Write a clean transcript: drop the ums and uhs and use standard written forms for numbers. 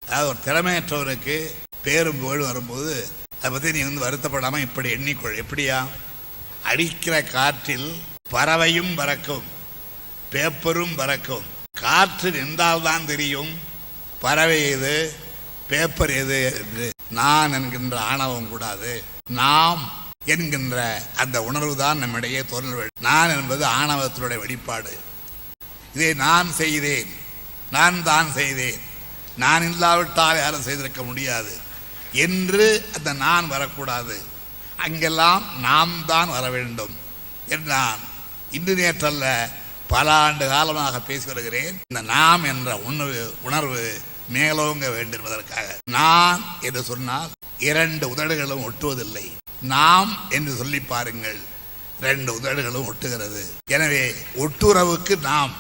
அதாவது ஒரு திறமையற்றவனுக்கு பேரும் புகழும் வரும்போது அதை பற்றி நீ வருத்தப்படாமல் இப்படி எண்ணிக்கொள். எப்படியா? அடிக்கிற காற்றில் பறவையும் பறக்கும், பேப்பரும் பறக்கும். காற்று நின்றால்தான் தெரியும் பறவை எது, பேப்பர் எது என்று. நான் என்கின்ற ஆணவம் கூடாது. நாம் என்கின்ற அந்த உணர்வு தான் நம்மிடையே தோன்றல். நான் என்பது ஆணவத்தினுடைய வெளிப்பாடு. இதை நான் செய்தேன், நான் தான் செய்தேன், நான் இல்லாவிட்டால் யாரும் செய்திருக்க முடியாது என்று அந்த நான் வரக்கூடாது. அங்கெல்லாம் நாம் தான் வர வேண்டும் என்று நான் இன்று நேற்றல்ல பல ஆண்டு காலமாக பேசி வருகிறேன். இந்த நாம் என்ற உணர்வு மேலோங்க வேண்டும் என்பதற்காக. நான் என்று சொன்னால் இரண்டு உதடுகளும் ஒட்டுவதில்லை. நாம் என்று சொல்லி பாருங்கள், இரண்டு உதடுகளும் ஒட்டுகிறது. எனவே ஒட்டுறவுக்கு நாம்